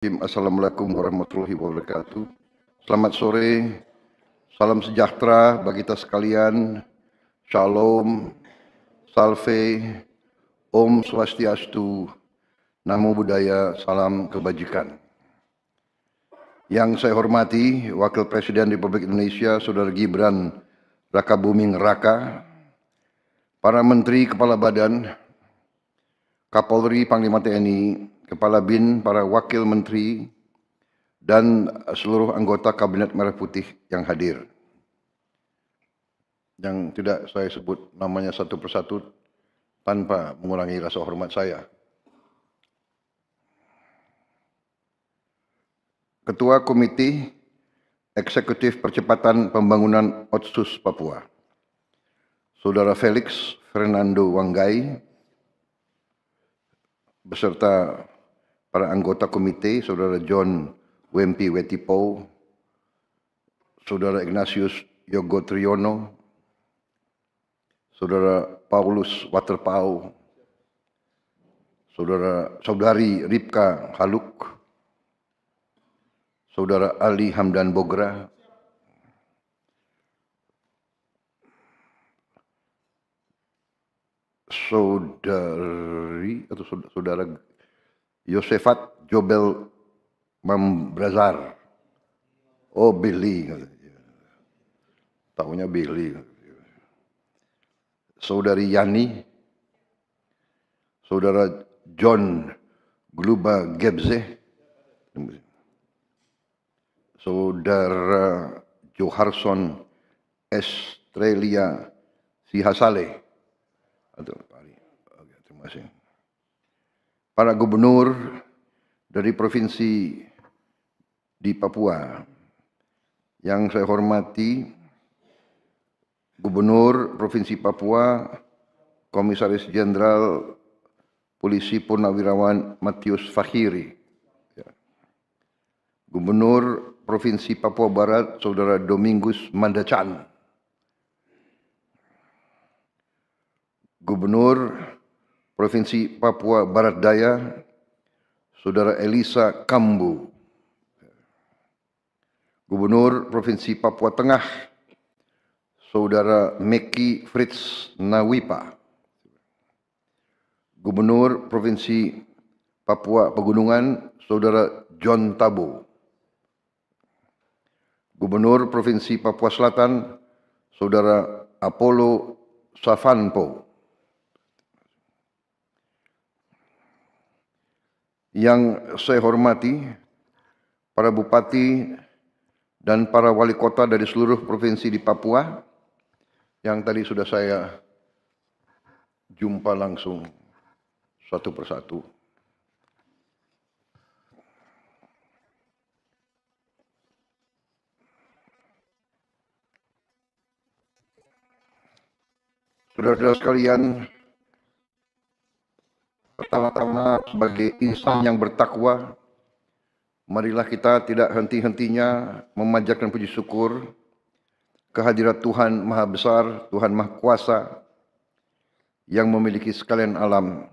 Assalamualaikum warahmatullahi wabarakatuh. Selamat sore, salam sejahtera bagi kita sekalian. Shalom, salve, Om Swastiastu, Namo Buddhaya, salam kebajikan. Yang saya hormati Wakil Presiden Republik Indonesia, Saudara Gibran Rakabuming Raka, para Menteri, Kepala Badan, Kapolri, Panglima TNI, Kepala BIN, para Wakil Menteri, dan seluruh anggota Kabinet Merah Putih yang hadir. Yang tidak saya sebut namanya satu persatu tanpa mengurangi rasa hormat saya. Ketua Komite Eksekutif Percepatan Pembangunan Otsus Papua, Saudara Felix Fernando Wanggai, beserta para anggota komite, Saudara John Wempi Wetipo, Saudara Ignatius Yogo Triyono, Saudara Paulus Waterpau, Saudari Ripka Haluk, Saudara Ali Hamdan Bogra, Saudara Yosefat Jobel Mambrazar. Oh, Billy. Tahunya Billy. Saudari Yani, Saudara John Gluba Gebze, Saudara Joharson Estrella Sihasale. Terima kasih. Para gubernur dari provinsi di Papua yang saya hormati, Gubernur Provinsi Papua, Komisaris Jenderal Polisi Purnawirawan Matius Fakhiri, Gubernur Provinsi Papua Barat, Saudara Domingus Mandacan, Gubernur Provinsi Papua Barat Daya, Saudara Elisa Kambu, Gubernur Provinsi Papua Tengah, Saudara Meki Fritz Nawipa, Gubernur Provinsi Papua Pegunungan, Saudara John Tabo, Gubernur Provinsi Papua Selatan, Saudara Apollo Savanpo. Yang saya hormati, para bupati dan para wali kota dari seluruh provinsi di Papua, yang tadi sudah saya jumpa langsung satu persatu. Saudara-saudara sekalian, pertama-tama sebagai insan yang bertakwa, marilah kita tidak henti-hentinya memanjatkan puji syukur kehadirat Tuhan Maha Besar, Tuhan Maha Kuasa yang memiliki sekalian alam.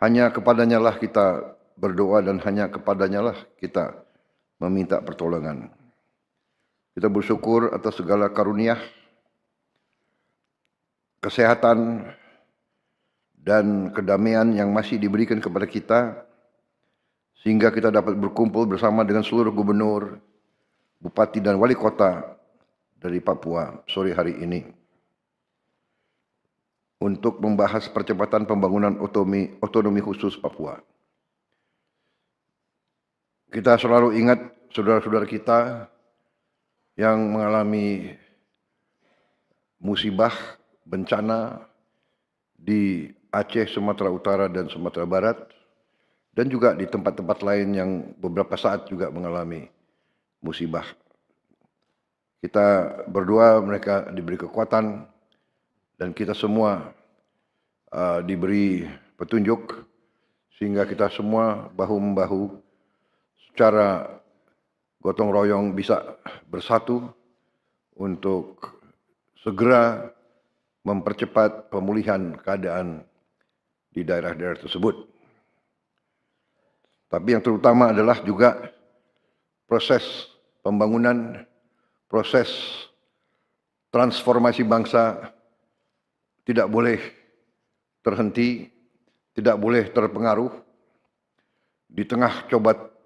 Hanya kepadanya lah kita berdoa dan hanya kepadanya lah kita meminta pertolongan. Kita bersyukur atas segala karunia, kesehatan, dan kedamaian yang masih diberikan kepada kita, sehingga kita dapat berkumpul bersama dengan seluruh gubernur, bupati dan wali kota dari Papua sore hari ini untuk membahas percepatan pembangunan otonomi khusus Papua. Kita selalu ingat saudara-saudara kita yang mengalami musibah, bencana di Aceh, Sumatera Utara, dan Sumatera Barat, dan juga di tempat-tempat lain yang beberapa saat juga mengalami musibah. Kita berdoa mereka diberi kekuatan dan kita semua diberi petunjuk sehingga kita semua bahu-membahu secara gotong royong bisa bersatu untuk segera mempercepat pemulihan keadaan di daerah-daerah tersebut. Tapi yang terutama adalah juga proses pembangunan, proses transformasi bangsa tidak boleh terhenti, tidak boleh terpengaruh di tengah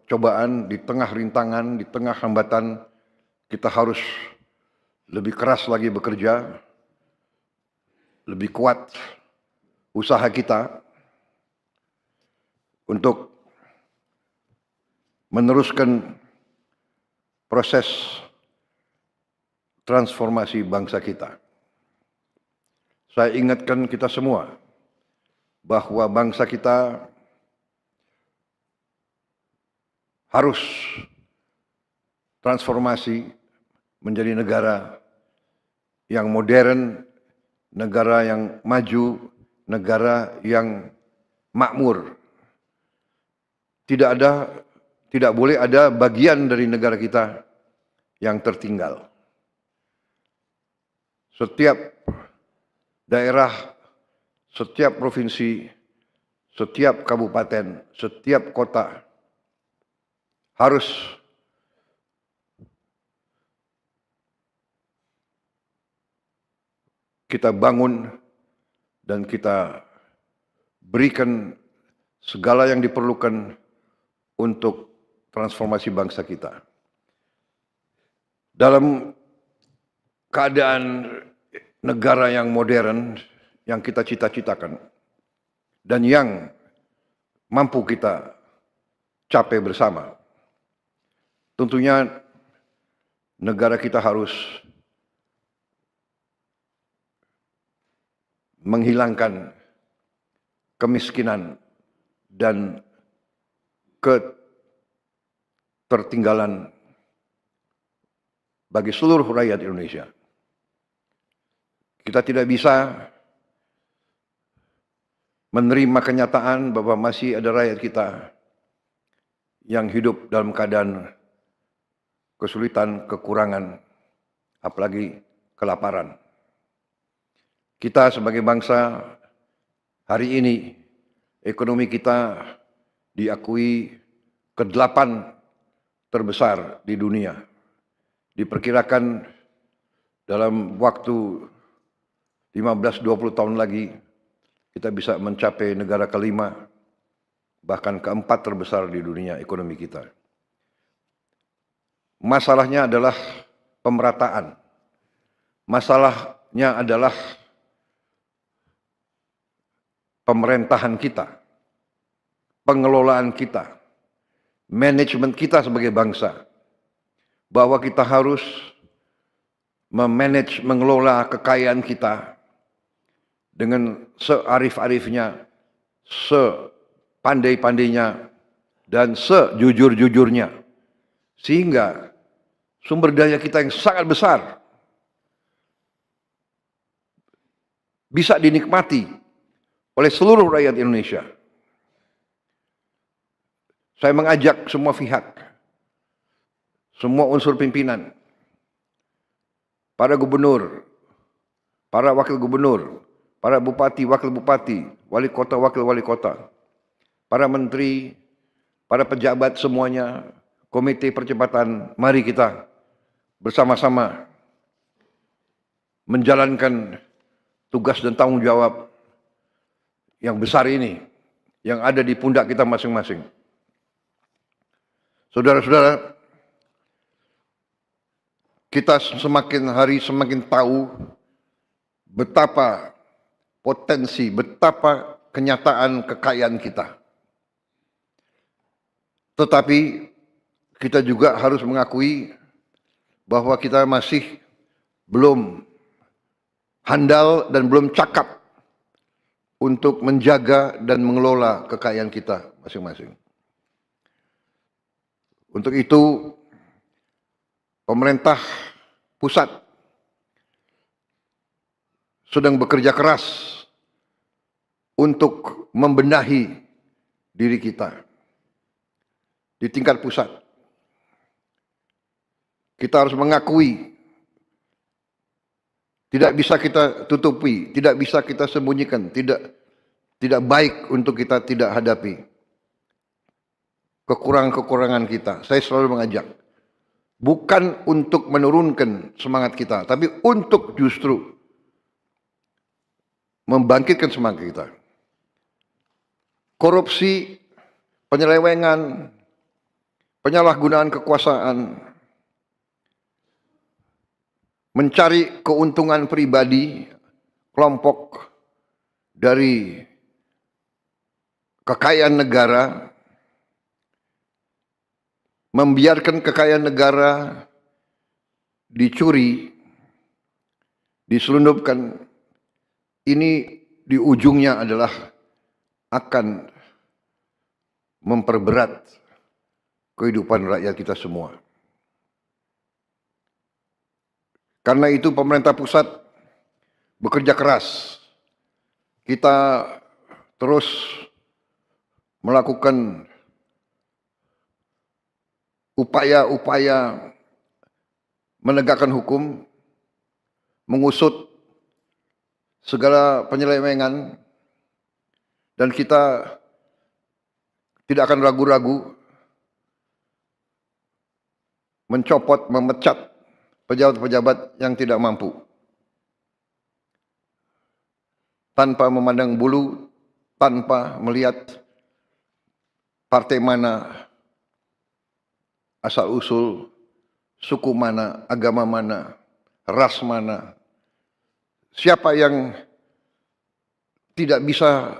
cobaan, di tengah rintangan, di tengah hambatan. Kita harus lebih keras lagi bekerja, lebih kuat usaha kita untuk meneruskan proses transformasi bangsa kita. Saya ingatkan kita semua bahwa bangsa kita harus transformasi menjadi negara yang modern, negara yang maju, negara yang makmur. Tidak boleh ada bagian dari negara kita yang tertinggal. Setiap daerah, setiap provinsi, setiap kabupaten, setiap kota harus kita bangun dan kita berikan segala yang diperlukan untuk transformasi bangsa kita. Dalam keadaan negara yang modern yang kita cita-citakan dan yang mampu kita capai bersama, tentunya negara kita harus menghilangkan kemiskinan dan ketertinggalan bagi seluruh rakyat Indonesia. Kita tidak bisa menerima kenyataan bahwa masih ada rakyat kita yang hidup dalam keadaan kesulitan, kekurangan, apalagi kelaparan. Kita sebagai bangsa hari ini ekonomi kita diakui ke-8 terbesar di dunia. Diperkirakan dalam waktu 15-20 tahun lagi kita bisa mencapai negara ke-5 bahkan ke-4 terbesar di dunia ekonomi kita. Masalahnya adalah pemerataan. Masalahnya adalah pemerintahan kita, pengelolaan kita, manajemen kita sebagai bangsa, bahwa kita harus memanage, mengelola kekayaan kita dengan searif-arifnya, sepandai-pandainya, dan sejujur-jujurnya, sehingga sumber daya kita yang sangat besar bisa dinikmati oleh seluruh rakyat Indonesia. Saya mengajak semua pihak, semua unsur pimpinan, para gubernur, para wakil gubernur, para bupati, wakil bupati, wali kota, wakil wali kota, para menteri, para pejabat semuanya, komite percepatan, mari kita bersama-sama menjalankan tugas dan tanggung jawab yang besar ini, yang ada di pundak kita masing-masing. Saudara-saudara, kita semakin hari semakin tahu betapa potensi, betapa kenyataan kekayaan kita. Tetapi kita juga harus mengakui bahwa kita masih belum handal dan belum cakap untuk menjaga dan mengelola kekayaan kita masing-masing. Untuk itu, pemerintah pusat sedang bekerja keras untuk membenahi diri kita di tingkat pusat. Kita harus mengakui, tidak bisa kita tutupi, tidak bisa kita sembunyikan, tidak baik untuk kita tidak hadapi. kekurangan-kekurangan kita. Saya selalu mengajak, bukan untuk menurunkan semangat kita, tapi untuk justru membangkitkan semangat kita. Korupsi, penyelewengan, penyalahgunaan kekuasaan, mencari keuntungan pribadi kelompok dari kekayaan negara, membiarkan kekayaan negara dicuri, diselundupkan, ini di ujungnya adalah akan memperberat kehidupan rakyat kita semua. Karena itu pemerintah pusat bekerja keras. Kita terus melakukan upaya-upaya menegakkan hukum, mengusut segala penyelewengan, dan kita tidak akan ragu-ragu mencopot, memecat pejabat-pejabat yang tidak mampu. Tanpa memandang bulu, tanpa melihat partai mana, asal-usul, suku mana, agama mana, ras mana. Siapa yang tidak bisa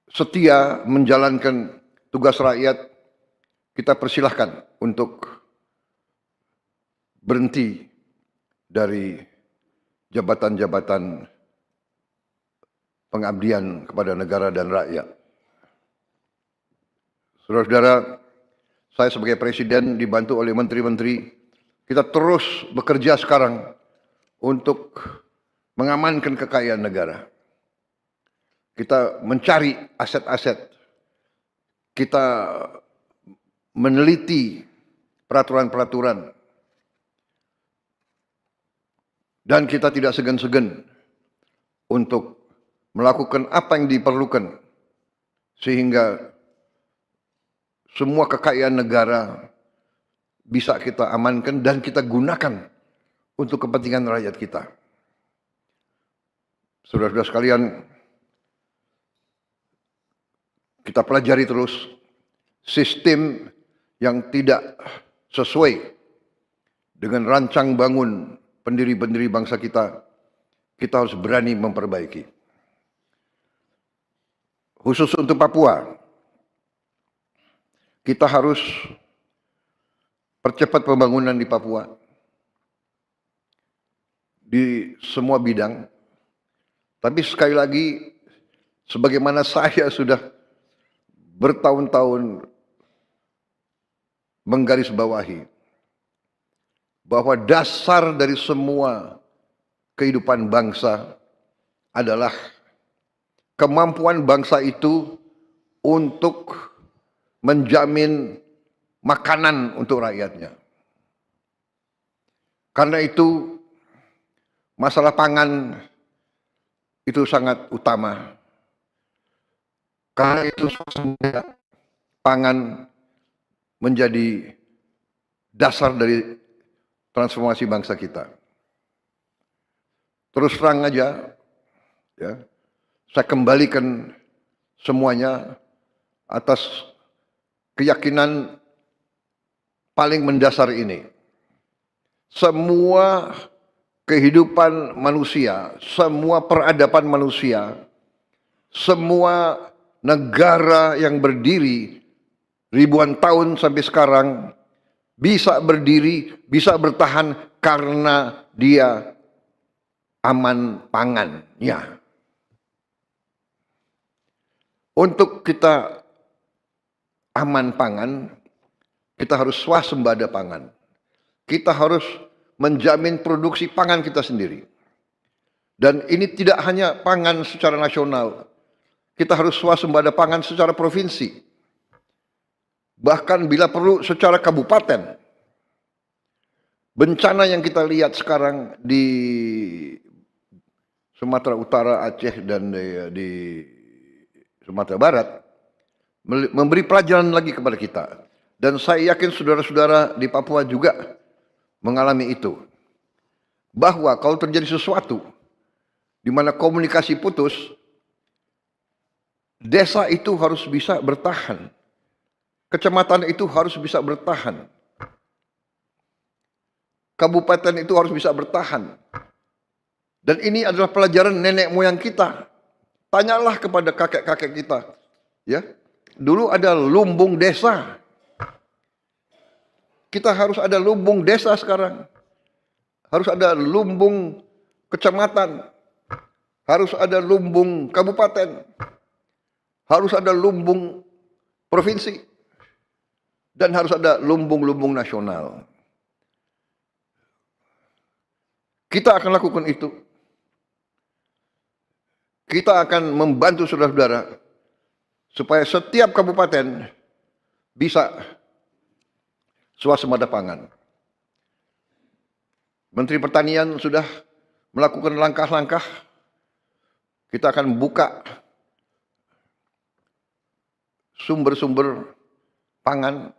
setia menjalankan tugas rakyat, kita persilahkan untuk berhenti dari jabatan-jabatan pengabdian kepada negara dan rakyat. Saudara-saudara, saya sebagai presiden dibantu oleh menteri-menteri, kita terus bekerja sekarang untuk mengamankan kekayaan negara. Kita mencari aset-aset, kita meneliti peraturan-peraturan, dan kita tidak segan-segan untuk melakukan apa yang diperlukan sehingga semua kekayaan negara bisa kita amankan dan kita gunakan untuk kepentingan rakyat kita. Saudara-saudara sekalian, kita pelajari terus sistem yang tidak sesuai dengan rancang bangun pendiri-pendiri bangsa kita, kita harus berani memperbaiki. Khusus untuk Papua, kita harus percepat pembangunan di Papua di semua bidang. Tapi sekali lagi, sebagaimana saya sudah bertahun-tahun menggarisbawahi bahwa dasar dari semua kehidupan bangsa adalah kemampuan bangsa itu untuk menjamin makanan untuk rakyatnya. Karena itu masalah pangan itu sangat utama. Karena itu pangan menjadi dasar dari transformasi bangsa kita. Terus terang aja, ya, saya kembalikan semuanya atas keyakinan paling mendasar ini. Semua kehidupan manusia, semua peradaban manusia, semua negara yang berdiri ribuan tahun sampai sekarang bisa berdiri, bisa bertahan karena dia aman pangannya. Untuk kita aman pangan, kita harus swasembada pangan. Kita harus menjamin produksi pangan kita sendiri. Dan ini tidak hanya pangan secara nasional, kita harus swasembada pangan secara provinsi. Bahkan bila perlu secara kabupaten. Bencana yang kita lihat sekarang di Sumatera Utara, Aceh, dan di Sumatera Barat, memberi pelajaran lagi kepada kita. Dan saya yakin saudara-saudara di Papua juga mengalami itu. Bahwa kalau terjadi sesuatu di mana komunikasi putus, desa itu harus bisa bertahan. Kecamatan itu harus bisa bertahan. Kabupaten itu harus bisa bertahan. Dan ini adalah pelajaran nenek moyang kita. Tanyalah kepada kakek-kakek kita. Ya, dulu ada lumbung desa. Kita harus ada lumbung desa sekarang. Harus ada lumbung kecamatan. Harus ada lumbung kabupaten. Harus ada lumbung provinsi. Dan harus ada lumbung-lumbung nasional. Kita akan lakukan itu. Kita akan membantu saudara-saudara supaya setiap kabupaten bisa swasembada pangan. Menteri Pertanian sudah melakukan langkah-langkah. Kita akan buka sumber-sumber pangan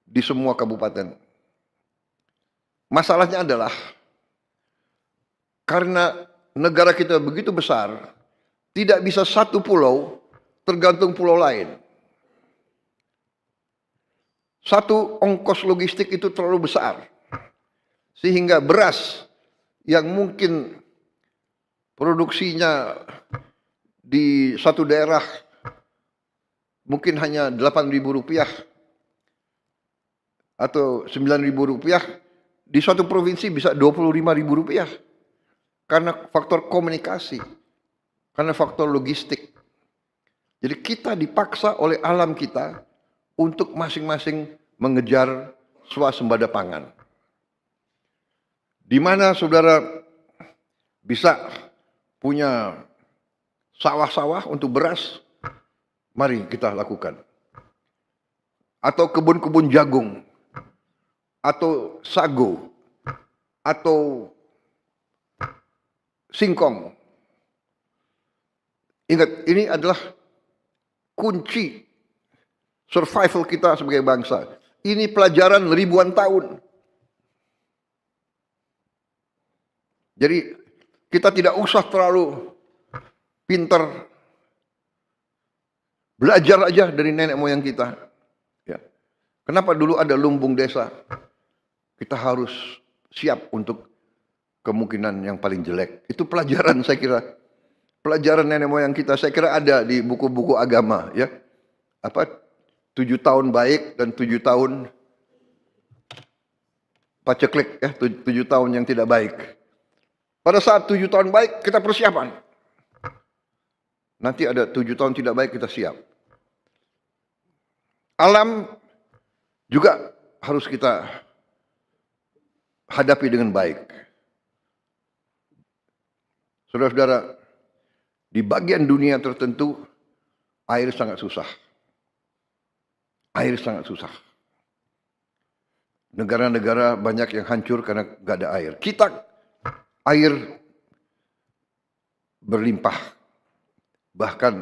di semua kabupaten. Masalahnya adalah karena negara kita begitu besar, tidak bisa satu pulau tergantung pulau lain. Satu ongkos logistik itu terlalu besar, sehingga beras yang mungkin produksinya di satu daerah mungkin hanya Rp8.000 atau Rp9.000, di suatu provinsi bisa Rp25.000 karena faktor komunikasi, karena faktor logistik. Jadi kita dipaksa oleh alam kita untuk masing-masing mengejar swasembada pangan. Di mana saudara bisa punya sawah-sawah untuk beras, mari kita lakukan. Atau kebun-kebun jagung, atau sago, atau singkong. Ingat, ini adalah kunci survival kita sebagai bangsa. Ini pelajaran ribuan tahun. Jadi kita tidak usah terlalu pintar. Belajar aja dari nenek moyang kita. Ya. Kenapa dulu ada lumbung desa? Kita harus siap untuk kemungkinan yang paling jelek. Itu pelajaran saya kira. Pelajaran nenek moyang kita saya kira ada di buku-buku agama, ya. 7 tahun baik dan 7 tahun paceklik, ya, 7 tahun yang tidak baik. Pada saat 7 tahun baik kita persiapan. Nanti ada 7 tahun tidak baik kita siap. Alam juga harus kita hadapi dengan baik. Saudara-saudara, di bagian dunia tertentu air sangat susah. Air sangat susah. Negara-negara banyak yang hancur karena gak ada air. Kita air berlimpah. Bahkan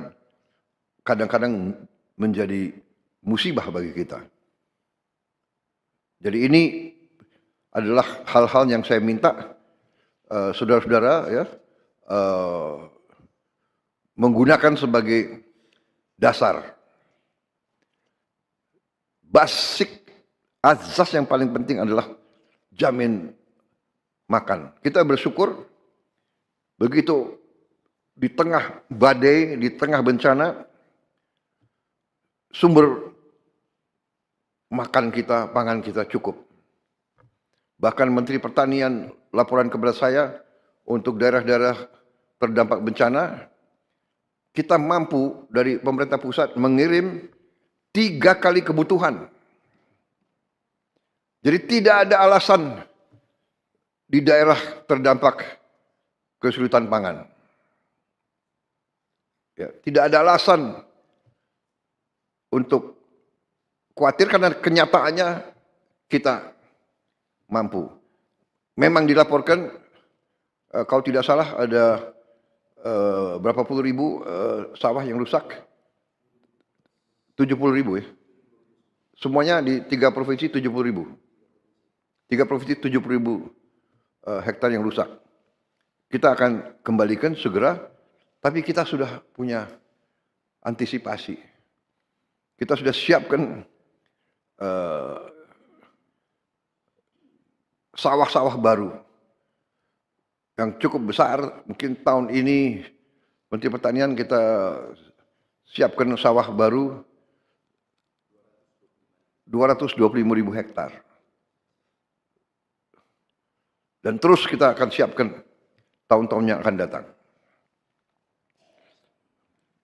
kadang-kadang menjadi musibah bagi kita. Jadi ini adalah hal-hal yang saya minta saudara-saudara, ya, menggunakan sebagai dasar. Basic azas yang paling penting adalah jamin makan. Kita bersyukur begitu di tengah badai, di tengah bencana, sumber makan kita, pangan kita cukup. Bahkan Menteri Pertanian laporan kepada saya untuk daerah-daerah terdampak bencana, kita mampu dari pemerintah pusat mengirim 3 kali kebutuhan. Jadi tidak ada alasan di daerah terdampak kesulitan pangan. Ya, tidak ada alasan untuk khawatir karena kenyataannya kita mampu. Memang dilaporkan kalau tidak salah ada berapa puluh ribu sawah yang rusak. 70.000 ya. Semuanya di 3 provinsi 70.000. 3 provinsi 70.000 hektar yang rusak. Kita akan kembalikan segera, tapi kita sudah punya antisipasi. Kita sudah siapkan sawah-sawah baru yang cukup besar. Mungkin tahun ini Menteri Pertanian kita siapkan sawah baru 225.000 hektar. Dan terus kita akan siapkan tahun-tahun yang akan datang.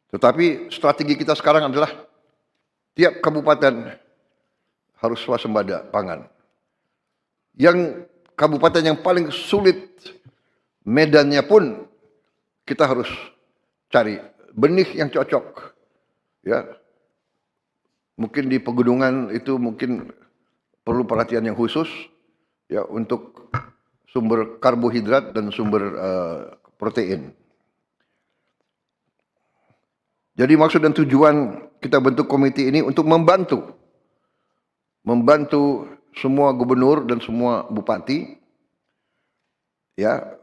Tetapi strategi kita sekarang adalah tiap kabupaten harus swasembada pangan. Yang kabupaten yang paling sulit medannya pun kita harus cari benih yang cocok. Ya. Mungkin di pegunungan itu mungkin perlu perhatian yang khusus ya untuk sumber karbohidrat dan sumber protein. Jadi maksud dan tujuan kita bentuk komite ini untuk membantu semua gubernur dan semua bupati ya